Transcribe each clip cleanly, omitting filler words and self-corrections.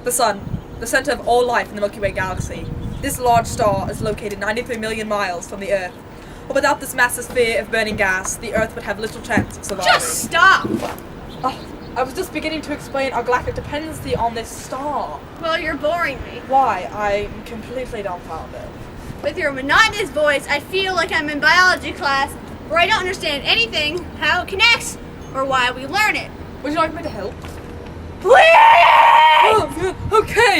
The Sun, the center of all life in the Milky Way galaxy. This large star is located 93 million miles from the Earth. But without this massive sphere of burning gas, the Earth would have little chance of surviving. Just stop! Oh, I was just beginning to explain our galactic dependency on this star. Well, you're boring me. Why? I'm completely dumbfounded. With your monotonous voice, I feel like I'm in biology class where I don't understand anything, how it connects, or why we learn it. Would you like me to help? Please!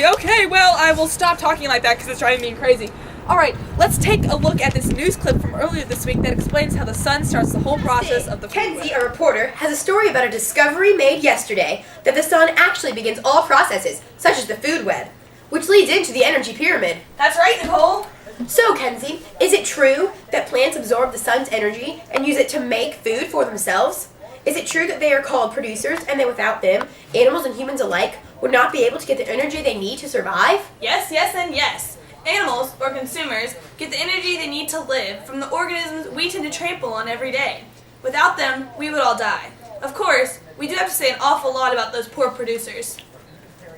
Okay, well, I will stop talking like that because it's driving me crazy. Alright, let's take a look at this news clip from earlier this week that explains how the sun starts the whole process of the food Kenzie, web. a reporter, has a story about a discovery made yesterday that the sun actually begins all processes, such as the food web, which leads into the energy pyramid. That's right, Nicole. So, Kenzie, is it true that plants absorb the sun's energy and use it to make food for themselves? Is it true that they are called producers and that without them, animals and humans alike would not be able to get the energy they need to survive? Yes, and yes. Animals, or consumers, get the energy they need to live from the organisms we tend to trample on every day. Without them, we would all die. Of course, we do have to say an awful lot about those poor producers.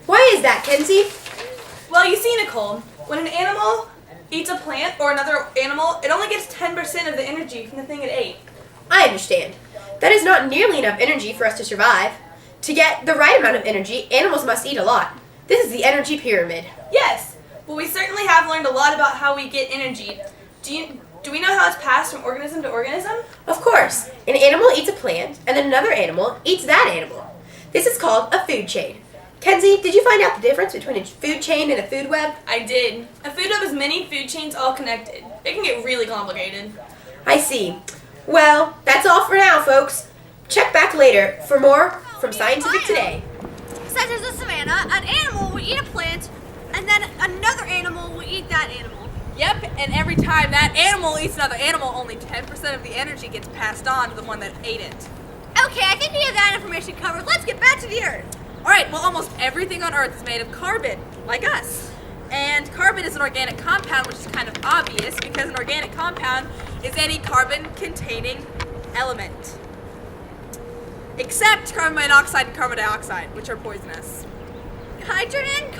Why is that, Kenzie? Well, you see, Nicole, when an animal eats a plant or another animal, it only gets 10% of the energy from the thing it ate. I understand. That is not nearly enough energy for us to survive. To get the right amount of energy, animals must eat a lot. This is the energy pyramid. Yes, well, we certainly have learned a lot about how we get energy. Do we know how it's passed from organism to organism? Of course, an animal eats a plant, and then another animal eats that animal. This is called a food chain. Kenzie, did you find out the difference between a food chain and a food web? I did. A food web is many food chains all connected. It can get really complicated. I see. Well, that's all for now, folks. Check back later for more from Scientific Today. Such as a savanna, an animal will eat a plant, and then another animal will eat that animal. Yep, and every time that animal eats another animal, only 10% of the energy gets passed on to the one that ate it. Okay, I think we have that information covered. Let's get back to the Earth. Alright, well, almost everything on Earth is made of carbon, like us. And carbon is an organic compound, which is kind of obvious because an organic compound is any carbon-containing element. Except carbon monoxide and carbon dioxide, which are poisonous. Hydrogen,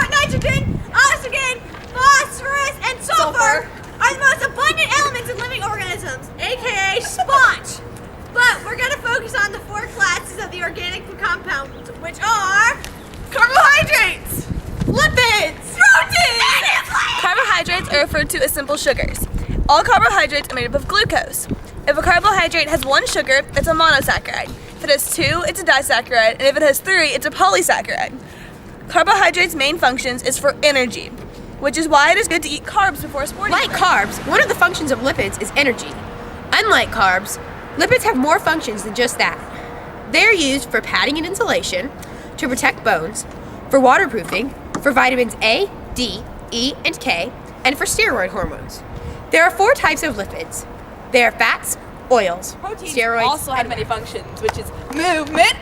nitrogen, oxygen, phosphorus, and sulfur are the most abundant elements in living organisms, aka sponge. But we're going to focus on the four classes of the organic compounds, which are carbohydrates, lipids, proteins, Carbohydrates are referred to as simple sugars. All carbohydrates are made up of glucose. If a carbohydrate has one sugar, it's a monosaccharide. If it has two, it's a disaccharide, and if it has three, it's a polysaccharide. Carbohydrates' main functions is for energy, which is why it is good to eat carbs before a sporting Like event. carbs, one of the functions of lipids is energy. Unlike carbs, lipids have more functions than just that. They're used for padding and insulation, to protect bones, for waterproofing, for vitamins A, D, E, and K, and for steroid hormones. There are four types of lipids. They are fats, oils, Proteins steroids, also have many functions, which is movement,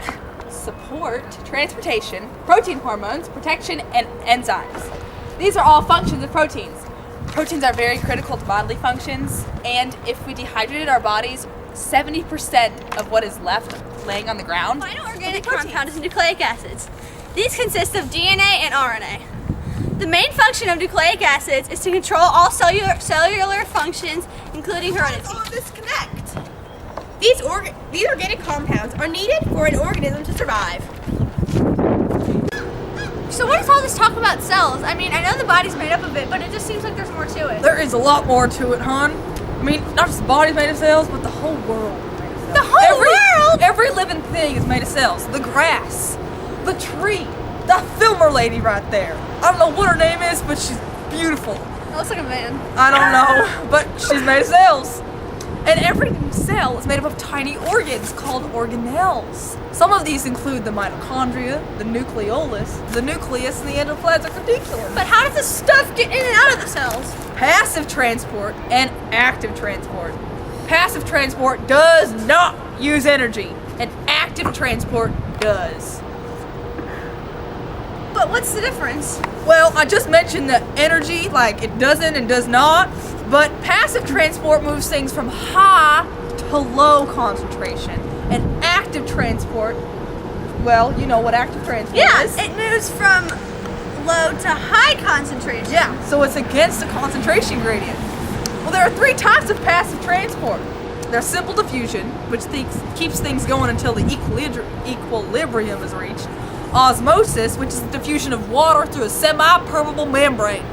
support, transportation, protein hormones, protection, and enzymes. These are all functions of proteins. Proteins are very critical to bodily functions, and if we dehydrated our bodies, 70% of what is left laying on the ground. final organic compound is nucleic acids. These consist of DNA and RNA. The main function of nucleic acids is to control all cellular functions, including heredity. disconnect. These organic compounds are needed for an organism to survive. So what is all this talk about cells? I mean, I know the body's made up of it, but it just seems like there's more to it. There is a lot more to it, hon. I mean, not just the body's made of cells, but the whole world. The whole world? Every living thing is made of cells. The grass, the tree, the filmer lady right there. I don't know what her name is, but she's beautiful. That looks like a man. I don't know, but she's made of cells. And every cell is made up of tiny organs called organelles. Some of these include the mitochondria, the nucleolus, the nucleus, and the endoplasmic reticulum. But how does this stuff get in and out of the cells? Passive transport and active transport. Passive transport does not use energy, and active transport does. But what's the difference? Well, I just mentioned that energy, like it doesn't and does not, but passive transport moves things from high to low concentration, and active transport well, you know what active transport Yeah, is. it moves from low to high concentration. Yeah, so it's against the concentration gradient. Well, there are 3 types of passive transport. There's simple diffusion, which keeps things going until the equilibrium is reached. Osmosis, which is the diffusion of water through a semi-permeable membrane.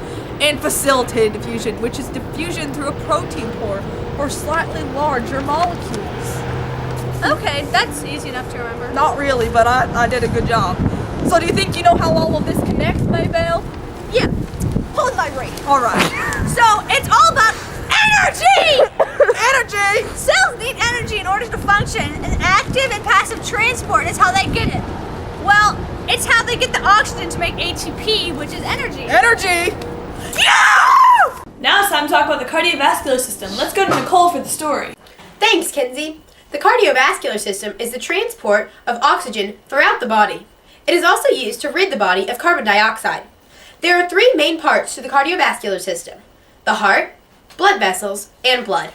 And facilitated diffusion, which is diffusion through a protein pore for slightly larger molecules. Okay, that's easy enough to remember. Not really, but I did a good job. So do you think you know how all of this connects, Maybelle? Yeah, hold my rate. All right. So it's all about energy! Energy! Cells need energy in order to function, and active and passive transport is how they get it. Well, it's how they get the oxygen to make ATP, which is energy. Energy! Yeah! Now it's time to talk about the cardiovascular system. Let's go to Nicole for the story. Thanks, Kenzie. The cardiovascular system is the transport of oxygen throughout the body. It is also used to rid the body of carbon dioxide. There are 3 main parts to the cardiovascular system: the heart, blood vessels, and blood.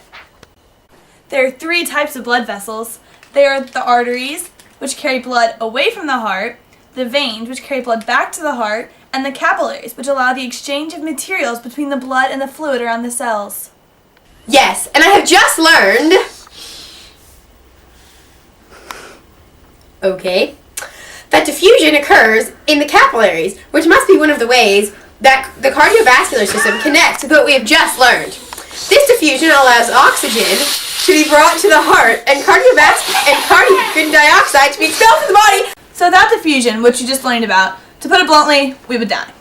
There are 3 types of blood vessels. They are the arteries, which carry blood away from the heart, the veins, which carry blood back to the heart, and the capillaries, which allow the exchange of materials between the blood and the fluid around the cells. Yes, and I have just learned... Okay. That diffusion occurs in the capillaries, which must be one of the ways that the cardiovascular system connects to what we have just learned. This diffusion allows oxygen to be brought to the heart and carbon dioxide to be expelled from the body. So without diffusion, which you just learned about, to put it bluntly, we would die.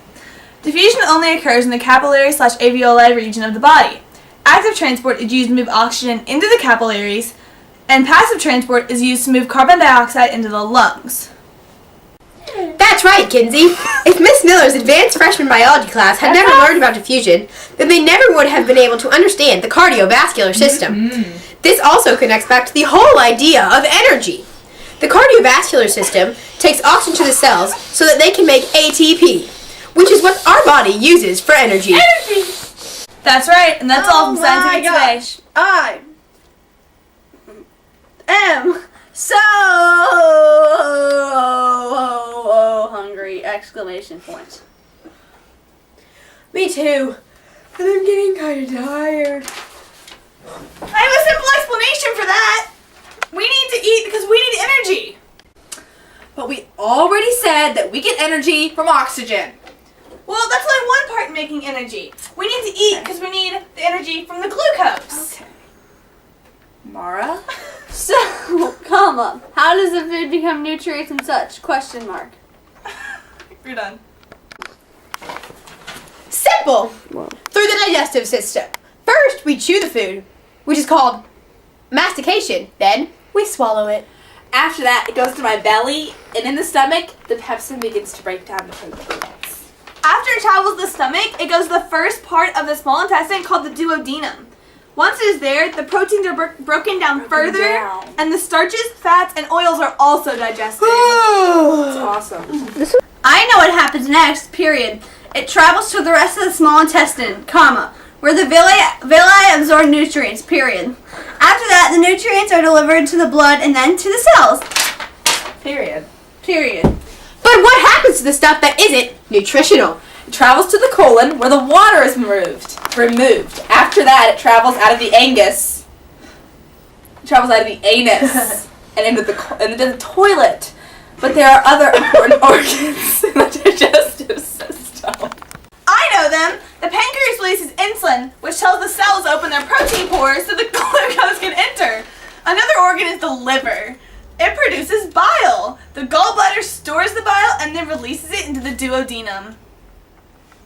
Diffusion only occurs in the capillary/alveoli region of the body. Active transport is used to move oxygen into the capillaries, and passive transport is used to move carbon dioxide into the lungs. That's right, Kinsey. If Miss Miller's advanced freshman biology class had never learned about diffusion, then they never would have been able to understand the cardiovascular system. This also connects back to the whole idea of energy. The cardiovascular system takes oxygen to the cells so that they can make ATP, which is what our body uses for energy. That's right, and that's all from Scientific Today. I am so hungry! Exclamation points. Me too. And I'm getting kind of tired. I have a simple explanation for that. We need to eat because we need energy. But we already said that we get energy from oxygen. Well, that's only one part in making energy. We need to eat because we need the energy from the glucose. Okay. Mara? So, comma. How does the food become nutrients and such? Question mark. You're done. Simple. Through the digestive system. First, we chew the food, which is called mastication. Then, we swallow it. After that, it goes to my belly, and in the stomach, the pepsin begins to break down the proteins. After it travels the stomach, it goes to the first part of the small intestine called the duodenum. Once it is there, the proteins are broken down further, and the starches, fats, and oils are also digested. That's awesome. I know what happens next, period. It travels to the rest of the small intestine, comma, where the villi absorb nutrients, period. After that, the nutrients are delivered to the blood and then to the cells. Period. Period. But what happens to the stuff that isn't nutritional? It travels to the colon, where the water is removed. After that, it travels out of the anus. It travels out of the anus and into the toilet. But there are other important organs in the digestive system. I know them. The pancreas releases insulin, which tells the cells to open their protein pores so the glucose can enter. Another organ is the liver. It produces bile. The gallbladder stores the bile and then releases it into the duodenum.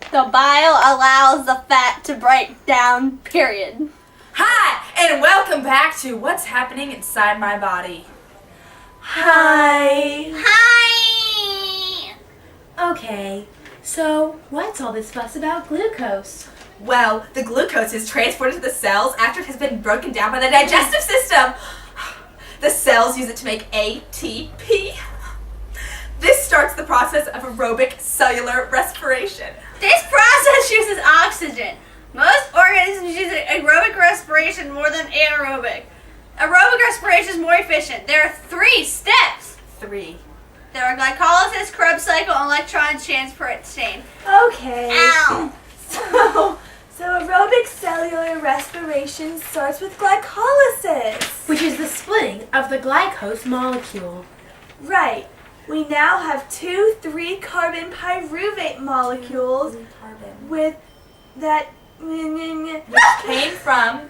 The bile allows the fat to break down, period. Hi, and welcome back to What's Happening Inside My Body. Hi. Hi! Okay, so what's all this fuss about glucose? Well, the glucose is transported to the cells after it has been broken down by the digestive system. The cells use it to make ATP. This starts the process of aerobic cellular respiration. This process uses oxygen. Most organisms use aerobic respiration more than anaerobic. Aerobic respiration is more efficient. There are 3 steps. 3. There are glycolysis, Krebs cycle, and electron transportation. Okay. Ow! So aerobic cellular respiration starts with glycolysis. Which is the splitting of the glycose molecule. Right. We now have 2 3-carbon pyruvate molecules with that. Came from.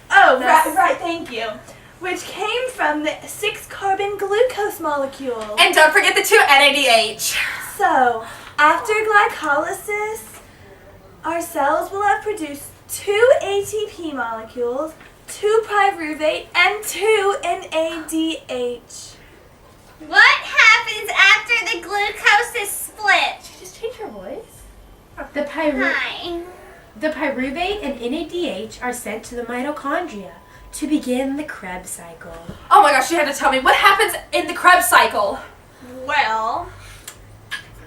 Oh, right, thank you. Which came from the 6-carbon glucose molecule. And don't forget the 2 NADH. So, after glycolysis, our cells will have produced 2 ATP molecules, 2 pyruvate, and 2 NADH. What happens after the glucose is split? Just change your voice. The Hi. pyruvate and NADH are sent to the mitochondria to begin the Krebs cycle. Oh my gosh, you had to tell me. What happens in the Krebs cycle? Well,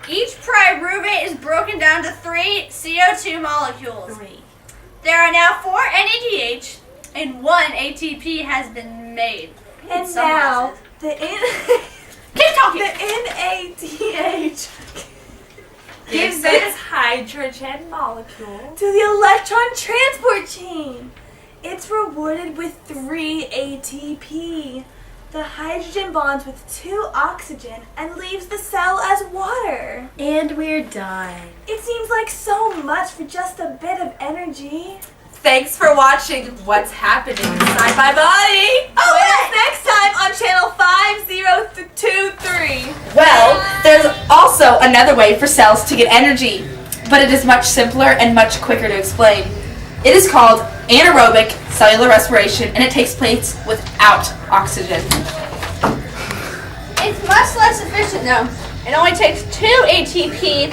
each pyruvate is broken down to 3 CO2 molecules. 3. There are now 4 NADH and 1 ATP has been made. And Some now, houses. Keep talking. the NADH Gives this hydrogen molecule. to the electron transport chain. It's rewarded with 3 ATP. The hydrogen bonds with 2 oxygen and leaves the cell as water. And we're done. It seems like so much for just a bit of energy. Thanks for watching What's Happening Inside My Body. Join us next time on channel 5023. Well, there's also another way for cells to get energy, but it is much simpler and much quicker to explain. It is called anaerobic cellular respiration, and it takes place without oxygen. It's much less efficient though. It only takes 2 ATP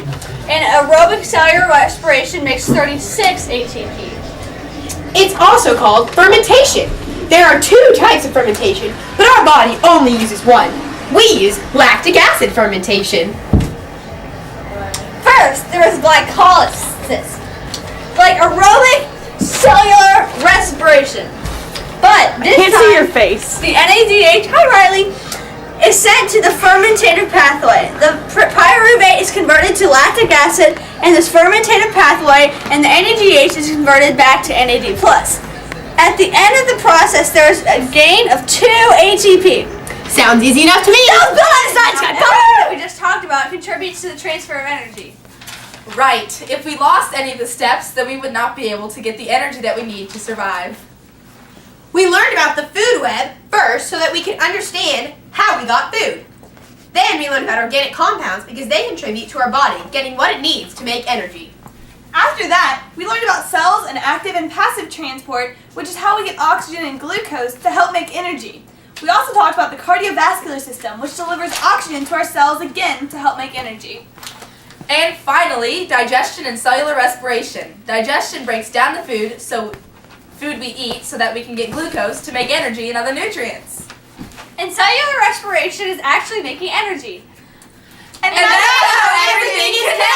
and aerobic cellular respiration makes 36 ATP. It's also called fermentation. There are 2 types of fermentation, but our body only uses one. We use lactic acid fermentation. First, there is glycolysis, like aerobic cellular respiration. But this time, face. the NADH, hi Riley, is sent to the fermentative pathway. The pyruvate is converted to lactic acid in this fermentative pathway, and the NADH is converted back to NAD+. At the end of the process, there is a gain of 2 ATP. Sounds easy enough to me. That we just talked about contributes to the transfer of energy. Right. If we lost any of the steps, then we would not be able to get the energy that we need to survive. We learned about the food web first so that we can understand how we got food. Then we learned about organic compounds because they contribute to our body getting what it needs to make energy. After that, we learned about cells and active and passive transport, which is how we get oxygen and glucose to help make energy. We also talked about the cardiovascular system, which delivers oxygen to our cells again to help make energy. And finally, digestion and cellular respiration. Digestion breaks down the food we eat so that we can get glucose to make energy and other nutrients. And cellular respiration is actually making energy. And that's how everything connects.